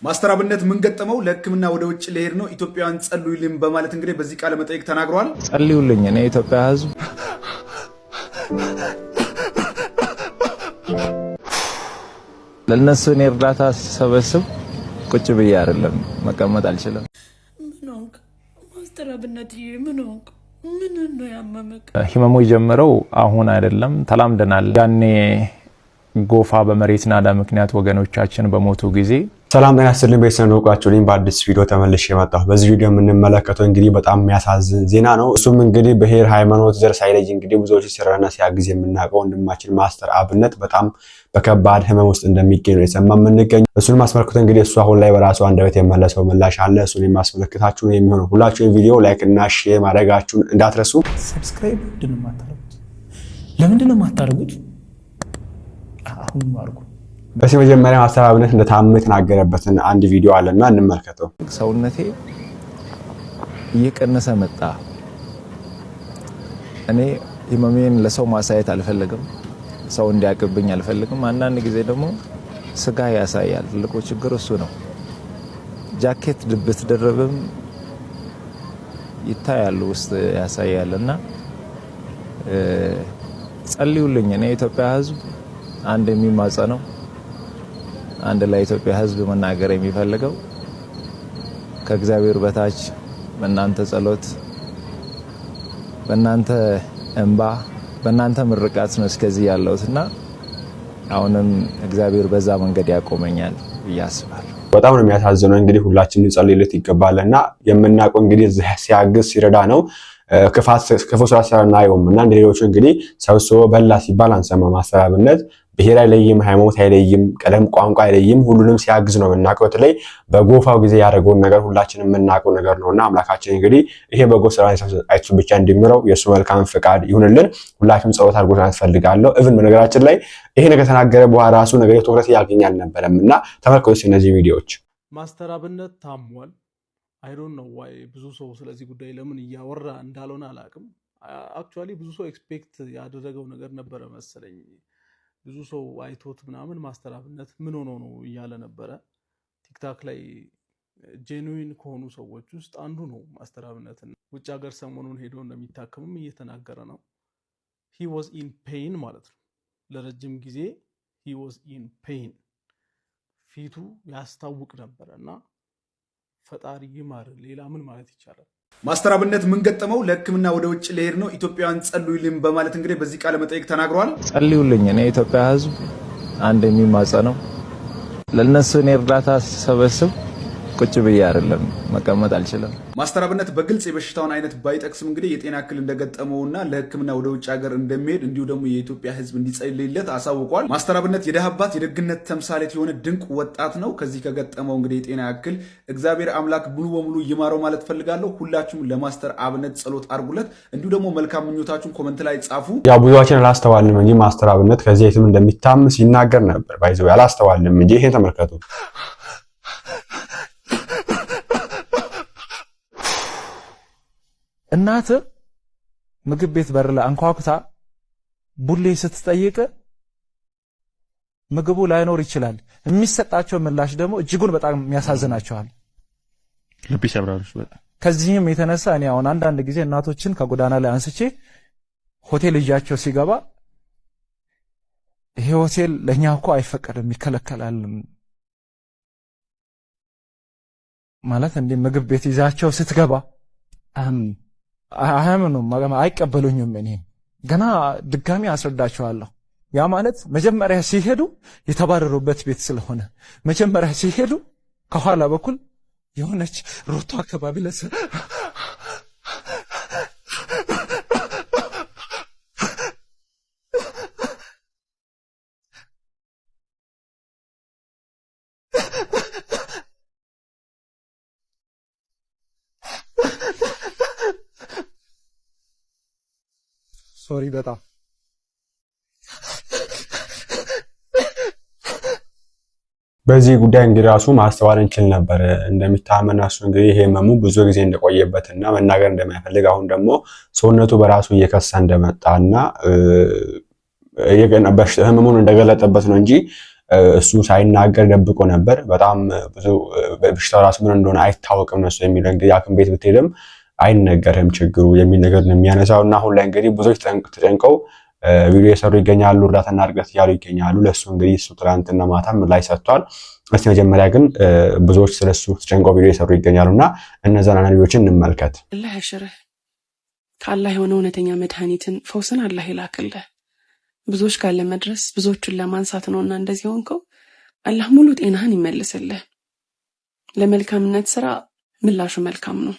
ማስተር አብነት ምን ገጠመው? ለህክምና ወደ ውጭ ሊሄድ ነው፣ ኢትዮጵያውያን ጸልዩልኝ በማለት እንግዲህ በዚህ ቃለ መጠይቅ ተናግሯል። ጸልዩልኝ እኔ ኢትዮጵያ ህዝብ ለነሱ እኔ እርዳታ ሰበስብ ቁጭ ብዬ አይደለም መቀመጥ አልችልም። ምን ሆንክ ማስተር አብነት? ምን ሆንክ? ምን ነው ያመመክ? ህመሙ የጀመረው አሁን አይደለም፣ ተላምደናል። ያኔ ጎፋ በመሬት ናዳ ምክንያት ወገኖቻችን በሞቱ ጊዜ ሰላም ጤና ይስጥልኝ ቤተሰብ ነውቃችሁልኝ በአዲስ ቪዲዮ ተመልሼ መጣሁ። በዚህ ቪዲዮ የምንመለከተው እንግዲህ በጣም የሚያሳዝን ዜና ነው። እሱም እንግዲህ ብሔር፣ ሃይማኖት፣ ዘር ሳይለይ እንግዲህ ብዙዎች ሲራና ሲያግዝ የምናውቀው ወንድማችን ማስተር አብነት በጣም በከባድ ህመም ውስጥ እንደሚገኝ ነው የሰማን የምንገኘው። እሱን ማስመልከቱ እንግዲህ እሱ አሁን ላይ በራሱ አንደበት የመለሰው ምላሽ አለ። እሱን የማስመለከታችሁ ነው የሚሆነው። ሁላችሁም ቪዲዮ ላይክ እና ሼር ማድረጋችሁን እንዳትረሱ። ሰብስክራይብ ለምንድን ነው የማታደርጉት? አሁን ማርጉ። በዚህ መጀመሪያ ማስተር አብነት እንደታመመ የተናገረበትን አንድ ቪዲዮ አለና እንመልከተው። ሰውነቴ እየቀነሰ መጣ። እኔ ህመሜን ለሰው ማሳየት አልፈልግም፣ ሰው እንዲያቅብኝ አልፈልግም። አንዳንድ ጊዜ ደግሞ ስጋ ያሳያል። ትልቁ ችግር እሱ ነው። ጃኬት ድብት ደረብም ይታያል፣ ውስጥ ያሳያልና ጸልዩልኝ እኔ ኢትዮጵያ ህዝብ አንድ የሚማጸነው አንድ ላይ ኢትዮጵያ ህዝብ መናገር የሚፈልገው ከእግዚአብሔር በታች በእናንተ ጸሎት፣ በእናንተ እንባ፣ በእናንተ ምርቃት ነው እስከዚህ ያለውትና አሁንም እግዚአብሔር በዛ መንገድ ያቆመኛል ብያስባለሁ። በጣም ነው የሚያሳዝነው። እንግዲህ ሁላችንም እንጸልይለት ይገባልና የምናውቀው እንግዲህ ሲያግዝ ሲረዳ ነው። ክፉ ስራ ሲሰራና አይወምና እንደሌሎቹ እንግዲህ ሰብስቦ በላ ሲባል አንሰማ። ማስተር አብነት ብሔር አይለይም፣ ሃይማኖት አይለይም፣ ቀለም ቋንቋ አይለይም፣ ሁሉንም ሲያግዝ ነው የምናውቀው። በተለይ በጎፋው ጊዜ ያደረገውን ነገር ሁላችንም የምናውቀው ነገር ነውና አምላካችን እንግዲህ ይሄ በጎ ስራ አይቶ ብቻ እንዲምረው የሱ መልካም ፍቃድ ይሁንልን። ሁላችንም ጸሎት አድርጎት ያስፈልጋለሁ። ኢቭን በነገራችን ላይ ይሄ ነገር ተናገረ በኋላ ራሱ ነገር ትኩረት ያገኝ አልነበረምና ተመልከቱ እነዚህ ቪዲዮዎች። ማስተር አብነት ታሟል። አይ ዶንት ኖ ዋይ ብዙ ሰው ስለዚህ ጉዳይ ለምን እያወራ እንዳልሆነ አላውቅም። አክቹአሊ ብዙ ሰው ኤክስፔክት ያደረገው ነገር ነበረ መሰለኝ። ብዙ ሰው አይቶት ምናምን ማስተር አብነት ምን ሆኖ ነው እያለ ነበረ። ቲክታክ ላይ ጄኑዊን ከሆኑ ሰዎች ውስጥ አንዱ ነው ማስተር አብነት። ውጭ ሀገር ሰሞኑን ሄዶ እንደሚታከምም እየተናገረ ነው። he was in pain ማለት ነው። ለረጅም ጊዜ he was in pain ፊቱ ያስታውቅ ነበርና ፈጣሪ ይማር። ሌላ ምን ማለት ይቻላል? ማስተር አብነት ምን ገጠመው? ለህክምና ወደ ውጭ ሊሄድ ነው፣ ኢትዮጵያውያን ጸልዩልኝ በማለት እንግዲህ በዚህ ቃለ መጠይቅ ተናግሯል። ጸልዩልኝ እኔ ኢትዮጵያ ህዝብ አንድ የሚማጸነው ለነሱ እኔ እርዳታ ሰበስብ ቁጭ ብዬ አይደለም መቀመጥ አልችልም። ማስተር አብነት በግልጽ የበሽታውን አይነት ባይጠቅስም እንግዲህ የጤና እክል እንደገጠመውና ለህክምና ወደ ውጭ ሀገር እንደሚሄድ እንዲሁ ደግሞ የኢትዮጵያ ህዝብ እንዲጸልይለት አሳውቋል። ማስተር አብነት የደሃ አባት የደግነት ተምሳሌት የሆነ ድንቅ ወጣት ነው። ከዚህ ከገጠመው እንግዲህ የጤና እክል እግዚአብሔር አምላክ ሙሉ በሙሉ ይማረው ማለት ፈልጋለሁ። ሁላችሁም ለማስተር አብነት ጸሎት አድርጉለት፣ እንዲሁ ደግሞ መልካም ምኞታችሁን ኮመንት ላይ ጻፉ። ያው ብዙዎችን አላስተዋልንም እንጂ ማስተር አብነት ከዚህ የትም እንደሚታም ሲናገር ነበር። ባይዘው አላስተዋልንም እንጂ ይሄን ተመልከቱ። እናት ምግብ ቤት በር ላይ አንኳኩታ ቡሌ ስትጠይቅ ምግቡ ላይኖር ይችላል። የሚሰጣቸው ምላሽ ደግሞ እጅጉን በጣም የሚያሳዝናቸዋል። ልብ ይሰብራል። ከዚህም የተነሳ እኔ አሁን አንዳንድ ጊዜ እናቶችን ከጎዳና ላይ አንስቼ ሆቴል ይዣቸው ሲገባ ይሄ ሆቴል ለኛ እኮ አይፈቀድም ይከለከላል ማለት እንደ ምግብ ቤት ይዛቸው ስትገባ አያምኑም፣ አይቀበሉኝም። እኔ ገና ድጋሚ አስረዳቸዋለሁ። ያ ማለት መጀመሪያ ሲሄዱ የተባረሩበት ቤት ስለሆነ መጀመሪያ ሲሄዱ ከኋላ በኩል የሆነች ሮቶ አካባቢ ለሰ ሶሪ በጣም በዚህ ጉዳይ እንግዲህ ራሱ ማስተዋል እንችል ነበር እንደሚታመን እሱ እንግዲህ ህመሙ ብዙ ጊዜ እንደቆየበትና መናገር እንደማይፈልግ አሁን ደግሞ ሰውነቱ በራሱ እየከሳ እንደመጣና ህመሙን እንደገለጠበት ነው እንጂ እሱ ሳይናገር ደብቆ ነበር። በጣም ብዙ በሽታው ራሱ ምን እንደሆነ አይታወቅም ነው የሚለው። እንግዲህ ሐኪም ቤት ብትሄድም አይነገርም ችግሩ የሚል ነገር ነው የሚያነሳው እና አሁን ላይ እንግዲህ ብዙዎች ተጨንቀው ቪዲዮ የሰሩ ይገኛሉ። እርዳታና እርገት እያሉ ይገኛሉ። ለሱ እንግዲህ እሱ ትናንትና ማታም ላይ ሰጥቷል። እስቲ መጀመሪያ ግን ብዙዎች ስለሱ ተጨንቀው ቪዲዮ የሰሩ ይገኛሉና እነዛን ቪዲዮዎችን እንመልከት። አላህ ያሽርህ። ከአላህ የሆነ እውነተኛ መድኃኒትን ፈውስን አላህ ይላክልህ። ብዙዎች ጋር ለመድረስ ብዙዎቹን ለማንሳት ነውና እንደዚህ ሆንከው። አላህ ሙሉ ጤናህን ይመልስልህ። ለመልካምነት ስራ ምላሹ መልካም ነው።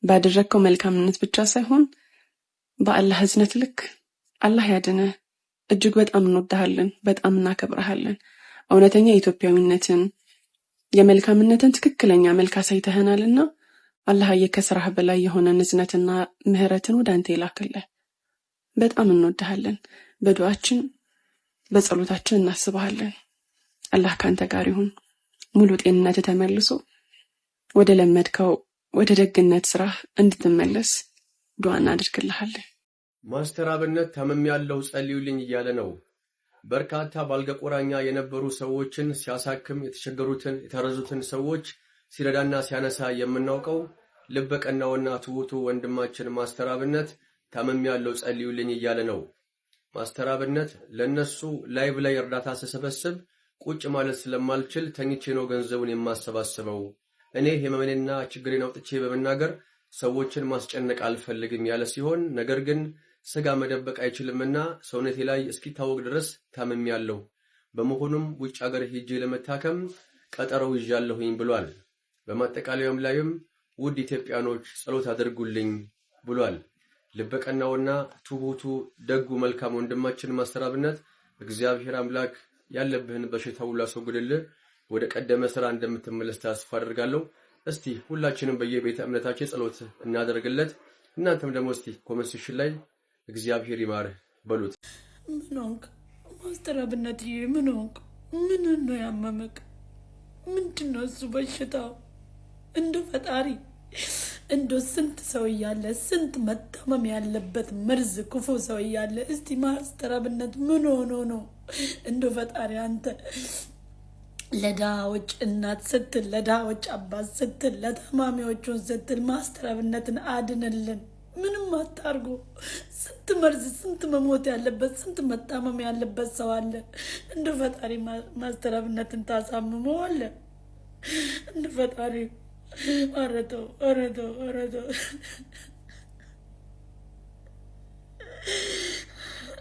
ባደረግከው መልካምነት ብቻ ሳይሆን በአላህ እዝነት ልክ አላህ ያድንህ። እጅግ በጣም እንወድሃለን፣ በጣም እናከብረሃለን። እውነተኛ የኢትዮጵያዊነትን የመልካምነትን ትክክለኛ መልክ አሳይተኸናልና አላህ ከስራህ በላይ የሆነ እዝነትና ምህረትን ወደ አንተ ይላክልህ። በጣም እንወድሃለን። በዱዓችን በጸሎታችን እናስብሃለን። አላህ ካንተ ጋር ይሁን። ሙሉ ጤንነት ተመልሶ ወደ ለመድከው ወደ ደግነት ስራህ እንድትመለስ ዱዓ እናደርግልሃለን። ማስተር አብነት ታመምያለሁ ጸልዩልኝ እያለ ነው። በርካታ ባልጋ ቁራኛ የነበሩ ሰዎችን ሲያሳክም የተቸገሩትን የተረዙትን ሰዎች ሲረዳና ሲያነሳ የምናውቀው ልበቀናውና ትሁቱ ወንድማችን ማስተር አብነት ታመምያለሁ ጸልዩልኝ እያለ ነው። ማስተር አብነት ለነሱ ላይቭ ላይ እርዳታ ስሰበስብ ቁጭ ማለት ስለማልችል ተኝቼ ነው ገንዘቡን የማሰባስበው። እኔ ህመሜንና ችግሬን አውጥቼ በመናገር ሰዎችን ማስጨነቅ አልፈልግም ያለ ሲሆን ነገር ግን ስጋ መደበቅ አይችልምና ሰውነቴ ላይ እስኪታወቅ ድረስ ታመምያለሁ። በመሆኑም ውጭ ሀገር ሄጄ ለመታከም ቀጠሮ ይዣለሁኝ ብሏል። በማጠቃለያውም ላይም ውድ ኢትዮጵያኖች ጸሎት አድርጉልኝ ብሏል። ልበቀናውና ትሁቱ ደጉ መልካም ወንድማችን ማስተር አብነት እግዚአብሔር አምላክ ያለብህን በሽታ ሁሉ አስወግድልህ፣ ወደ ቀደመ ስራ እንደምትመለስ ተስፋ አደርጋለሁ። እስቲ ሁላችንም በየቤተ እምነታችን ጸሎት እናደርግለት። እናንተም ደግሞ እስቲ ኮሜንት ሴክሽን ላይ እግዚአብሔር ይማርህ በሉት። ምን ሆንክ ማስተር አብነትዬ? ምን ሆንክ? ምን ነው ያመመክ? ምንድነው እሱ በሽታው? እንደ ፈጣሪ እንዶ ስንት ሰው እያለ ስንት መታመም ያለበት መርዝ ክፉ ሰው እያለ እስቲ ማስተር አብነት ምን ሆኖ ነው? እንዶ ፈጣሪ አንተ ለዳዎች እናት ስትል ለዳዎች አባት ስትል ለታማሚዎቹን ስትል ማስተር አብነትን አድንልን። ምንም አታርጎ። ስንት መርዝ ስንት መሞት ያለበት ስንት መታመም ያለበት ሰው አለ። እንዶ ፈጣሪ ማስተር አብነትን ታሳምመው አለ። እንዶ ፈጣሪ አረተው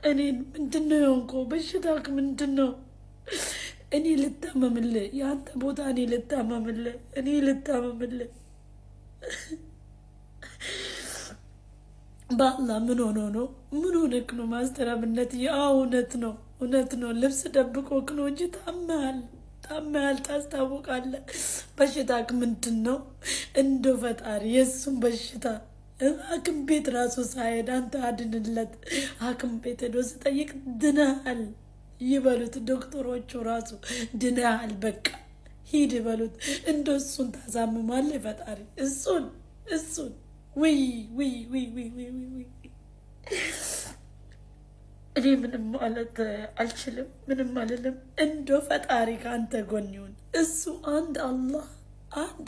እኔን ምንድነው የሆንከው? በሽታክ ምንድነው? እኔ ልታመምልህ፣ የአንተ ቦታ እኔ ልታመምልህ። በአላህ ምን ሆኖ ነው? ምን ሆነክ ነው ማስተር አብነት? እውነት ነው። ልብስ ደብቆክ ነው እንጂ ታመሃል፣ ታስታውቃለህ። በሽታክ ምንድን ነው? እንደ ፈጣሪ የእሱም በሽታ ሐኪም ቤት ራሱ ሳይሄድ አንተ አድንለት። ሐኪም ቤት ሄዶ ስጠይቅ ድነሃል ይበሉት ዶክተሮቹ ራሱ ድነሃል፣ በቃ ሂድ ይበሉት። እንደ እሱን ታሳምማለህ ፈጣሪ እሱን ውይ እኔ ምንም ማለት አልችልም፣ ምንም አልልም። እንዶ ፈጣሪ ከአንተ ጎን ይሁን። እሱ አንድ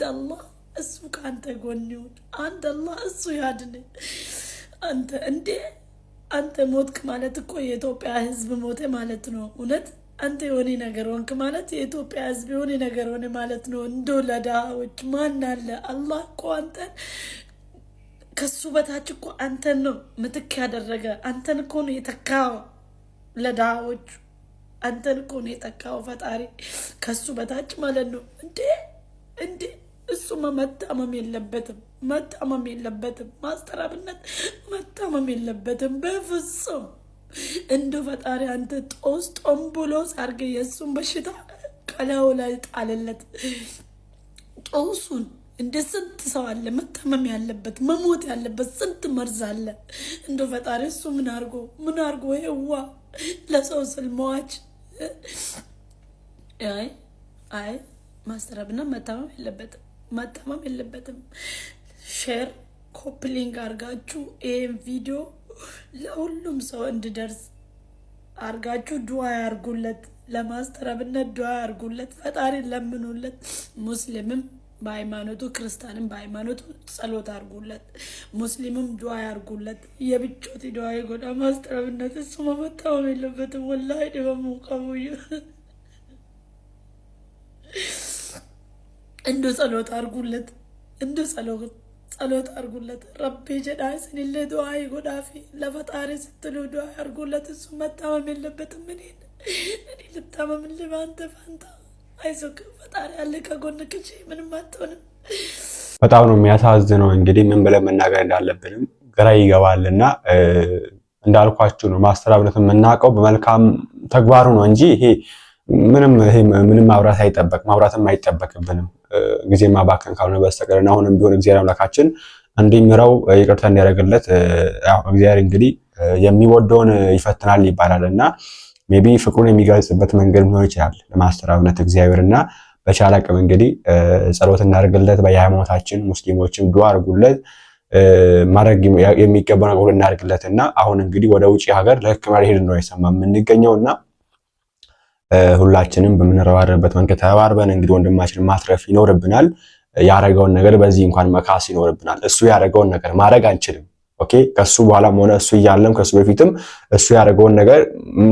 አላህ እሱ ከአንተ ጎን ይሁን። አንድ አላህ እሱ ያድን። አንተ ሞትክ ማለት እኮ የኢትዮጵያ ሕዝብ ሞተ ማለት ነው። እውነት አንተ የሆነ ነገር ሆንክ ማለት የኢትዮጵያ ሕዝብ የሆነ ነገር ሆነ ማለት ነው። እንዶ ለድሃዎች ማን አለ? አላህ እኮ አንተን ከሱ በታች እኮ አንተን ነው ምትክ ያደረገ። አንተን እኮ ነው የተካው ለድሃዎቹ። አንተን እኮ ነው የተካው ፈጣሪ ከሱ በታች ማለት ነው። እንዴ እሱማ መታመም የለበትም። ማስተር አብነት መታመም የለበትም በፍጹም። እንደ ፈጣሪ አንተ ጦምቡሎስ አድርገህ የእሱን በሽታ ቀላው ላይ ጣልለት። ጦሱን እንደ ስንት ሰው አለ መታመም ያለበት መሞት ያለበት ስንት መርዝ አለ። እንደ ፈጣሪ እሱ ምን አርጎ ይዋ ለሰው ስል መዋጭ። አይ ማስተር አብነት መታመም የለበትም። ሼር ኮፕሊንግ አርጋችሁ ይሄን ቪዲዮ ለሁሉም ሰው እንዲደርስ አርጋችሁ ዱዓ ያርጉለት። ለማስተር አብነት ዱዓ ያርጉለት፣ ፈጣሪ ለምኑለት። ሙስሊምም በሃይማኖቱ ክርስቲያንም በሃይማኖቱ ጸሎት አርጉለት፣ ሙስሊምም ዱዓ ያርጉለት። የብቾት ዱዓ ይጎዳ ማስተር አብነት እሱ መመታወም የለበትም። ወላሂ ደበሙ ቀቡዩ እንዱ ጸሎት አርጉለት፣ እንዱ ጸሎት አርጉለት። ረቢ ጀዳ ስንለ ዱዓ ይጎዳፊ ለፈጣሪ ስትሉ ዱዓ ያርጉለት። እሱ መታመም የለበትም። እኔ ልታመም ለባንተ ፋንታ አይዞክ፣ ፈጣሪ ያለ ከጎንክ እንጂ ምንም አትሆንም። በጣም ነው የሚያሳዝነው። እንግዲህ ምን ብለን መናገር እንዳለብንም ግራ ይገባልና እንዳልኳችሁ ነው ማስተር አብነትን የምናውቀው በመልካም ተግባሩ ነው እንጂ ይሄ ምንም ማውራትም አይጠበቅብንም ጊዜ ማባከን ካልሆነ በስተቀር። አሁንም ቢሆን እግዚአብሔር አምላካችን እንዲምረው ይቅርታ እንዲያደርግለት እግዚአብሔር እንግዲህ የሚወደውን ይፈትናል ይባላልና ሜቢ ፍቅሩን የሚገልጽበት መንገድ ሊሆን ይችላል ለማስተር አብነት እግዚአብሔርና በቻለ አቅም እንግዲህ ጸሎት እናድርግለት። በየሃይማኖታችን ሙስሊሞችም ዱዓ አድርጉለት፣ ማድረግ የሚገባው ነገር እናድርግለትና አሁን እንግዲህ ወደ ውጪ ሀገር ለሕክምና ሄድ ነው የሰማን የምንገኘውና ሁላችንም በምንረባረብበት መንገድ ተባርበን እንግዲህ ወንድማችንን ማትረፍ ይኖርብናል። ያረጋውን ነገር በዚህ እንኳን መካስ ይኖርብናል። እሱ ያረጋውን ነገር ማድረግ አንችልም። ኦኬ ከሱ በኋላም ሆነ እሱ ይያለም ከሱ በፊትም እሱ ያረጋውን ነገር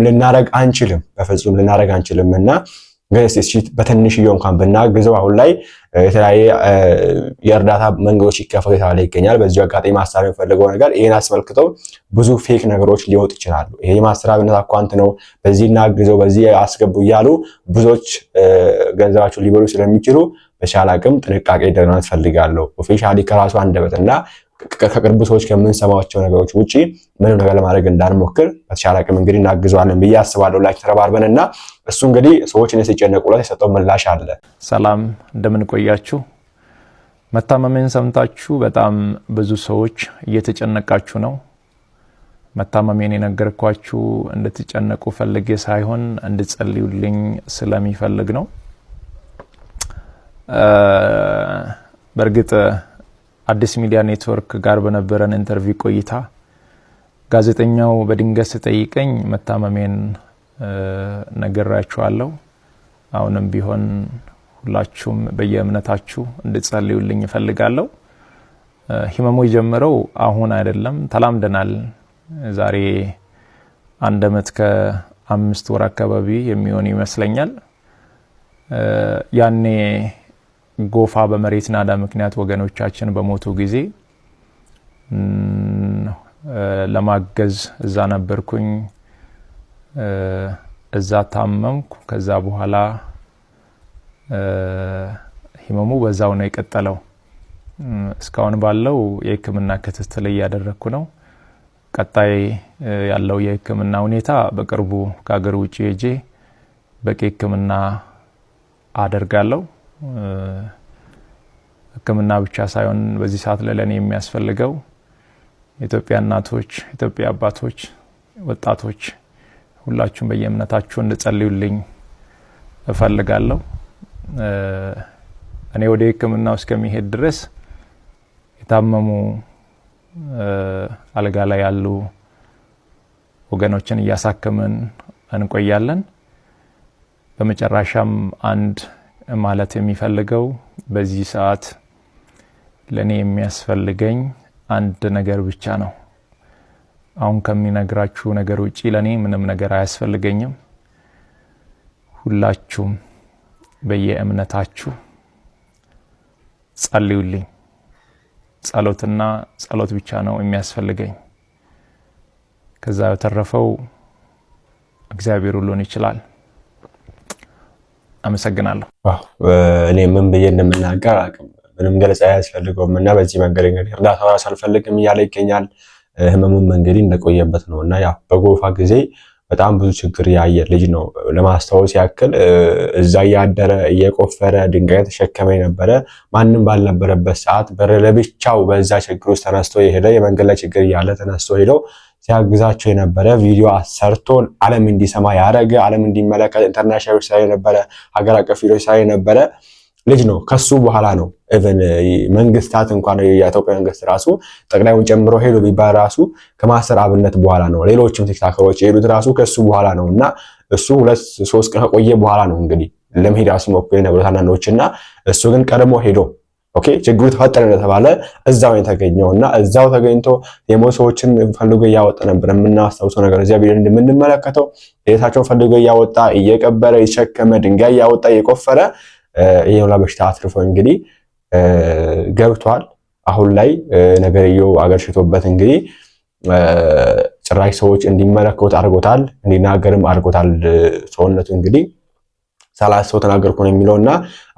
ልናረግ አንችልም፣ በፍጹም ልናረግ አንችልምና ግን እስቲ በትንሽዬው እንኳን ብናግዘው አሁን ላይ የተለያየ የእርዳታ መንገዶች ይከፈቱ የተባለ ይገኛል። በዚህ አጋጣሚ ማስተር የሚፈልገው ነገር ይሄን አስመልክተው ብዙ ፌክ ነገሮች ሊወጡ ይችላሉ። ይሄ የማስተር አብነት አካውንት ነው፣ በዚህ እናግዘው፣ በዚህ አስገቡ እያሉ ብዙዎች ገንዘባቸውን ሊበሉ ስለሚችሉ በቻለ አቅም ጥንቃቄ እንድናደርግ ፈልጋለሁ። ኦፊሻሊ ከራሱ አንደበትና ከቅርብ ሰዎች ከምንሰማቸው ነገሮች ውጪ ምንም ነገር ለማድረግ እንዳንሞክር በተቻለ አቅም እንግዲህ እናግዘዋለን ብዬ አስባለሁ። ላይ ተረባርበንና እሱ እንግዲህ ሰዎች ሲጨነቁለት የሰጠው ምላሽ አለ። ሰላም እንደምን ቆያችሁ? መታመሜን ሰምታችሁ በጣም ብዙ ሰዎች እየተጨነቃችሁ ነው። መታመሜን የነገርኳችሁ እንድትጨነቁ ፈልጌ ሳይሆን እንድጸልዩልኝ ስለሚፈልግ ነው። በእርግጥ አዲስ ሚዲያ ኔትወርክ ጋር በነበረን ኢንተርቪው ቆይታ ጋዜጠኛው በድንገት ሲጠይቀኝ መታመሜን ነግራችኋለሁ። አሁንም ቢሆን ሁላችሁም በየእምነታችሁ እንድጸልዩልኝ እፈልጋለሁ። ህመሙ የጀመረው አሁን አይደለም፣ ተላምደናል። ዛሬ 1 ዓመት ከ5 ወር አካባቢ የሚሆን ይመስለኛል። ያኔ ጎፋ በመሬት ናዳ ምክንያት ወገኖቻችን በሞቱ ጊዜ ለማገዝ እዛ ነበርኩኝ። እዛ ታመምኩ። ከዛ በኋላ ህመሙ በዛው ነው የቀጠለው። እስካሁን ባለው የህክምና ክትትል እያደረኩ ነው። ቀጣይ ያለው የህክምና ሁኔታ በቅርቡ ከሀገር ውጭ ሄጄ በቂ ህክምና አደርጋለሁ። ህክምና ብቻ ሳይሆን በዚህ ሰዓት ለኔ የሚያስፈልገው ኢትዮጵያ እናቶች፣ ኢትዮጵያ አባቶች፣ ወጣቶች ሁላችሁም በየእምነታችሁ እንድጸልዩልኝ እፈልጋለሁ። እኔ ወደ ህክምናው እስከሚሄድ ድረስ የታመሙ አልጋ ላይ ያሉ ወገኖችን እያሳከምን እንቆያለን። በመጨረሻም አንድ ማለት የሚፈልገው በዚህ ሰዓት ለኔ የሚያስፈልገኝ አንድ ነገር ብቻ ነው። አሁን ከሚነግራችሁ ነገር ውጪ ለኔ ምንም ነገር አያስፈልገኝም። ሁላችሁም በየእምነታችሁ ጸልዩልኝ። ጸሎትና ጸሎት ብቻ ነው የሚያስፈልገኝ። ከዛ የተረፈው እግዚአብሔር ሁሉን ይችላል። አመሰግናለሁ። እኔ ምን ብዬ እንደምናገር አቅም ምንም ገለጻ አያስፈልገውም እና በዚህ መንገድ እንግዲህ እርዳታ ራስ አልፈልግም እያለ ይገኛል። ህመሙም እንግዲህ እንደቆየበት ነው እና ያው በጎፋ ጊዜ በጣም ብዙ ችግር ያየ ልጅ ነው። ለማስታወስ ያክል እዛ ያደረ እየቆፈረ ድንጋይ ተሸከመ የነበረ ማንም ባልነበረበት ሰዓት ለብቻው በዛ ችግር ውስጥ ተነስቶ የሄደ የመንገድ ላይ ችግር ያለ ተነስቶ ሄደው ሲያግዛቸው የነበረ ቪዲዮ አሰርቶ ዓለም እንዲሰማ ያደረገ ዓለም እንዲመለከት ኢንተርናሽናል ሳይ የነበረ ሀገር አቀፍ ቪዲዮ ሳይ የነበረ ልጅ ነው። ከሱ በኋላ ነው ኢቭን መንግስታት እንኳን የኢትዮጵያ መንግስት ራሱ ጠቅላዩን ጨምሮ ሄዶ ቢባል ራሱ ከማስተር አብነት በኋላ ነው። ሌሎችም ቲክታከሮች የሄዱት ራሱ ከሱ በኋላ ነውና እሱ 2-3 ቀን ከቆየ በኋላ ነው እንግዲህ ለመሄድ አስሞክሮ የነበሩት አንዳንዶችና እሱ ግን ቀድሞ ሄዶ ኦኬ ችግሩ ተፈጠረ እንደተባለ እዛው የተገኘውና እዛው ተገኝቶ የሞቱ ሰዎችን ፈልጎ እያወጣ ነበር። የምናስታውሰው ነገር እዚያ ቢሆን እንደምንመለከተው የታቸውን ፈልጎ እያወጣ እየቀበረ እየሸከመ ድንጋይ እያወጣ እየቆፈረ የሆነ በሽታ አትርፎ እንግዲህ ገብቷል። አሁን ላይ ነገርየው አገርሽቶበት እንግዲህ ጭራሽ ሰዎች እንዲመለከቱት አድርጎታል፣ እንዲናገርም አድርጎታል። ሰውነቱ እንግዲህ 30 ሰው ተናገርኩ ነው የሚለውና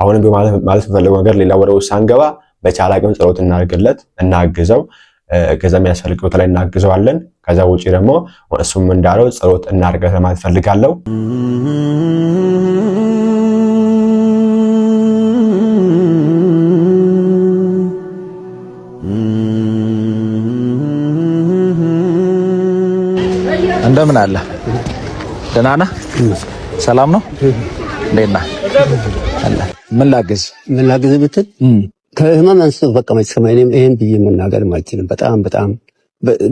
አሁንም ማለት ፈልገው ነገር ሌላ ወደ ውስጥ ሳንገባ በቻለ አቅም ጸሎት እናድርግለት፣ እናግዘው፣ ገዛም ያስፈልገው ተላይ እናግዘዋለን። ከዛ ውጪ ደግሞ እሱም እንዳለው ጸሎት እናድርገት ማለት ፈልጋለሁ። እንደምን አለ? ደህና ነህ? ሰላም ነው? እንዴት ነህ? ምን ላግዝ ብትል ከህመም አንስቶ በቃ መሰማኝ። ይሄን ብዬ መናገር አልችልም።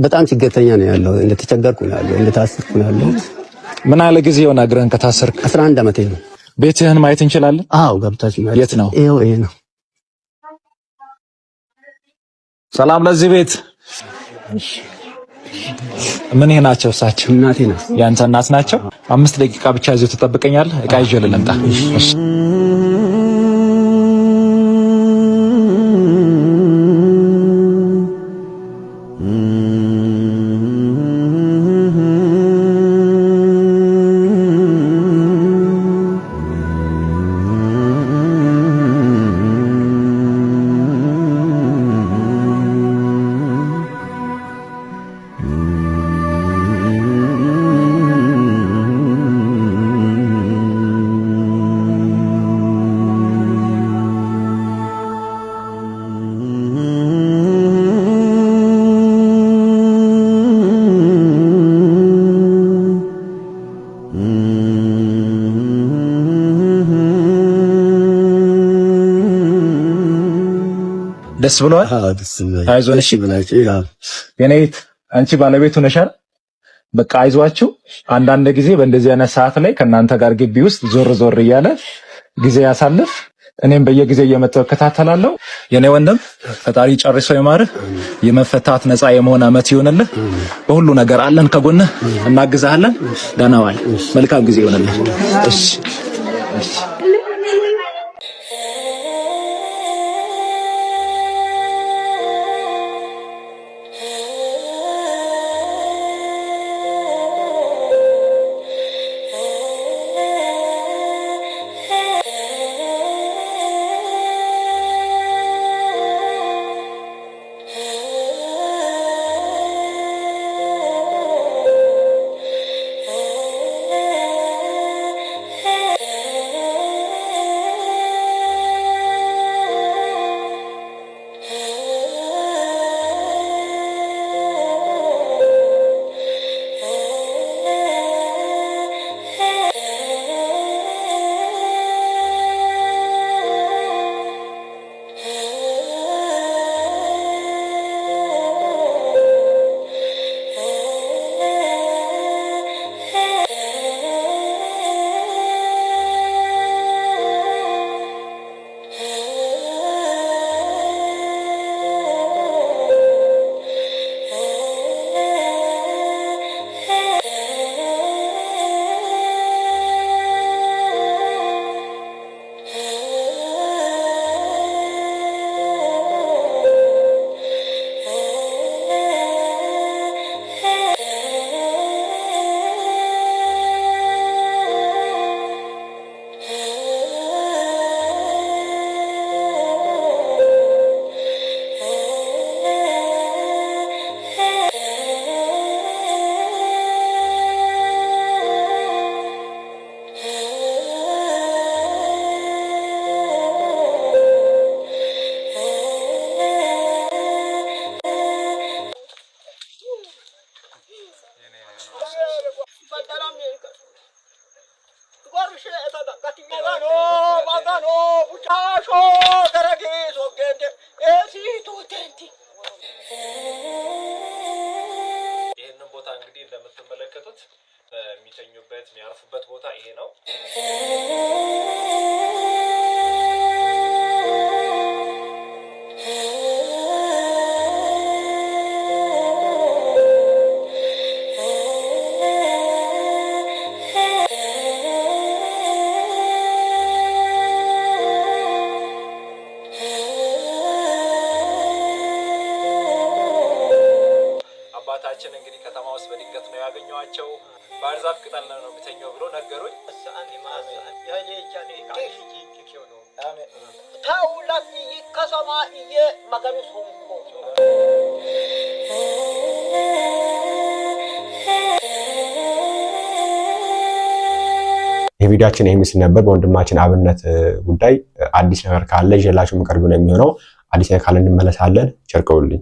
በጣም ችግርተኛ ነው ያለው። እንደተቸገርኩ ነው ያለው። እንደታሰርኩ ነው ያለው። ምን ያህል ጊዜ ሆነ እግርህን ከታሰርክ? 11 ዓመቴ ነው። ቤትህን ማየት እንችላለን? አዎ ገብታችሁ ማለት። የት ነው? ይሄ ነው። ሰላም ለዚህ ቤት። ምን ይሄ ናቸው? እሳቸው እናቴ ናት። ያንተ እናት ናቸው? 5 ደቂቃ ብቻ እዚሁ ትጠብቀኛለህ? ዕቃ ይዤ ልምጣ። እሺ ደስ ብሏል? አዎ ደስ ብሏል። አይዞን። እሺ የኔት አንቺ ባለቤቱ ነሻል? በቃ አይዟችሁ። አንዳንድ ጊዜ በእንደዚህ አይነት ሰዓት ላይ ከናንተ ጋር ግቢ ውስጥ ዞር ዞር እያለ ጊዜ ያሳልፍ። እኔም በየጊዜው እየመጣሁ እከታተላለሁ። የኔ ወንድም ፈጣሪ ጨርሶ ይማርህ። የመፈታት ነፃ የመሆን አመት ይሁንልህ። በሁሉ ነገር አለን ከጎንህ፣ እናግዛለን። ደህና ዋል። መልካም ጊዜ ይሁንልህ። እሺ ይህንን ቦታ እንግዲህ እንደምትመለከቱት የሚተኙበት የሚያርፉበት ቦታ ነው የምተኛው ብሎ ነገሩኝ። የቪዲዮአችን የሚስ ነበር። በወንድማችን አብነት ጉዳይ አዲስ ነገር ካለ ይዤላችሁ የምቀርብ ነው የሚሆነው። አዲስ ነገር ካለ እንመለሳለን። ቸር ቆዩልኝ።